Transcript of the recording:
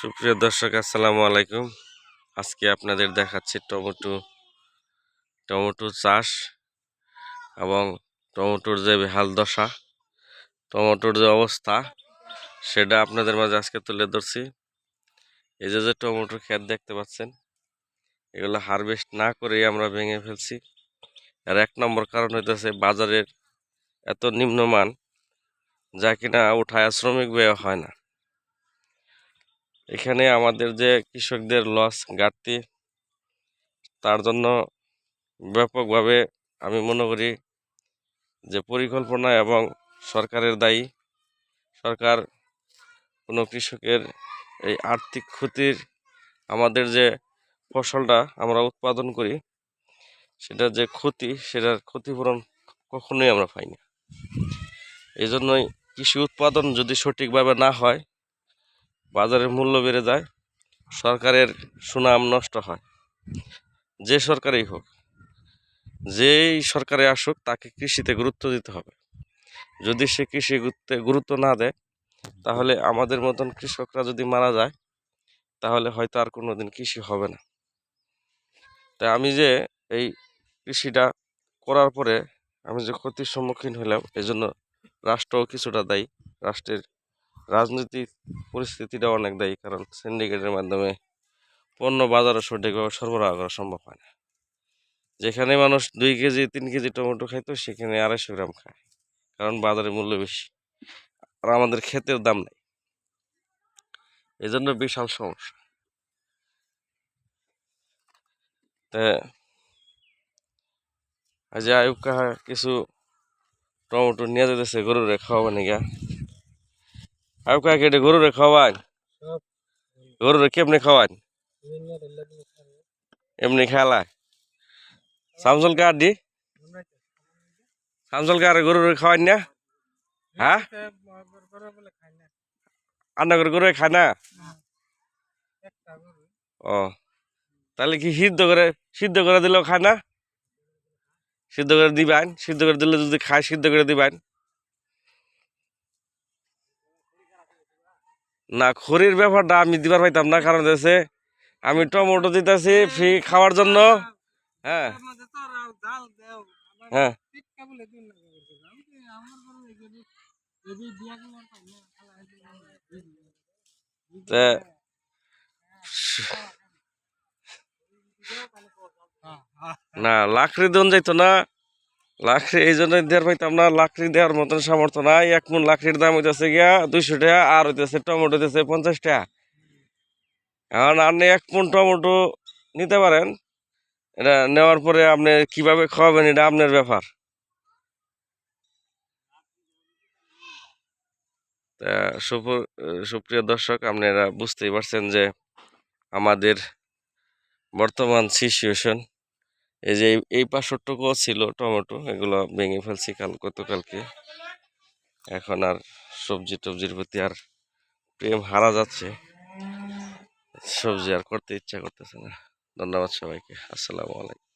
সুপ্রিয় দর্শক, আসসালামু আলাইকুম। আজকে আপনাদের দেখাচ্ছি টমেটো চাষ এবং টমেটোর যে বেহাল দশা, টমেটোর যে অবস্থা, সেটা আপনাদের মাঝে আজকে তুলে ধরছি। এই যে টমেটোর ক্ষেত দেখতে পাচ্ছেন, এগুলো হারভেস্ট না করেই আমরা ভেঙে ফেলছি। আর এক নম্বর কারণ হইতেছে বাজারের এত নিম্নমান, যা কিনা উঠায় শ্রমিক ব্যয় হয় না। এখানে আমাদের যে কৃষকদের লস ঘাটতি, তার জন্য ব্যাপকভাবে আমি মনে করি যে পরিকল্পনা এবং সরকারের দায়ী। সরকার কোনো কৃষকের এই আর্থিক ক্ষতির, আমাদের যে ফসলটা আমরা উৎপাদন করি সেটার যে ক্ষতি, সেটার ক্ষতিপূরণ কখনোই আমরা পাই না। এই জন্যই কৃষি উৎপাদন যদি সঠিকভাবে না হয়, বাজারের মূল্য বেড়ে যায়, সরকারের সুনাম নষ্ট হয়। যে সরকারই হোক, যেই সরকারে আসুক, তাকে কৃষিতে গুরুত্ব দিতে হবে। যদি সে কৃষি গুরুত্ব না দেয়, তাহলে আমাদের মতন কৃষকরা যদি মারা যায়, তাহলে হয়তো আর কোনোদিন কৃষি হবে না। তাই আমি যে এই কৃষিটা করার পরে আমি যে ক্ষতির সম্মুখীন হলাম, এই জন্য রাষ্ট্রও কিছুটা দায়ী। রাষ্ট্রের রাজনৈতিক পরিস্থিতিটা অনেক দায়ী, কারণ সিন্ডিকেটের মাধ্যমে পণ্য বাজারে সঠিকভাবে সরবরাহ করা সম্ভব হয় না। যেখানে মানুষ 2 কেজি 3 কেজি টমেটো খাইতো, সেখানে 250 গ্রাম খায়, কারণ বাজারে মূল্য বেশি আর আমাদের ক্ষেতের দাম নেই। এই জন্য বিশাল সমস্যা। তা আজ আয়ুব কাহা কিছু টমেটো নিয়ে যেতেছে গরুরে খাওয়াবেন গা। আয়ুব কাহা কেটে গরুরে খাওয়ান? গরুরে কেমনে খাওয়ান? এমনি খেলা সামসল কার দি সামসল কার গরুরে খাওয়ান না? হ্যাঁ, আন্না করে গরু খায় না? ও, তাহলে কি সিদ্ধ করে দিলেও খায় না? সিদ্ধ করে দিবেন, সিদ্ধ করে দিলে যদি খায়, সিদ্ধ করে দিবেন। না, খড়ির ব্যাপারটা আমি দিবার পাইতাম না, কারণ হচ্ছে আমি টমেটো দিতেছি ফ্রি খাওয়ার জন্য। হ্যাঁ হ্যাঁ, না লাকড়ি দন যাইতো না। লাকড়ি এই জন্য দেওয়ার পাইতাম না, লাকড়ি দেওয়ার মতন সামর্থ্য নাই। 1 মণ লাকড়ির দাম হইতেছে গিয়া 200 টাকা, আর হইতেছে টমেটো হইতেছে 50 টাকা। এখন আপনি 1 মণ টমেটো নিতে পারেন, এটা নেওয়ার পরে আপনি কিভাবে খাওয়াবেন, এটা আপনার ব্যাপার। তা সুপ্রিয় দর্শক, আপনারা বুঝতেই পারছেন যে আমাদের বর্তমান সিচুয়েশন। এই যে এই পাঁচশোটুকুও ছিল টমেটো, এগুলো ভেঙে ফেলছি গতকালকে। এখন আর সবজি টবজির প্রতি আর প্রেম হারা যাচ্ছে, সবজি আর করতে ইচ্ছা করতেছে না। ধন্যবাদ সবাইকে। আসসালামু আলাইকুম।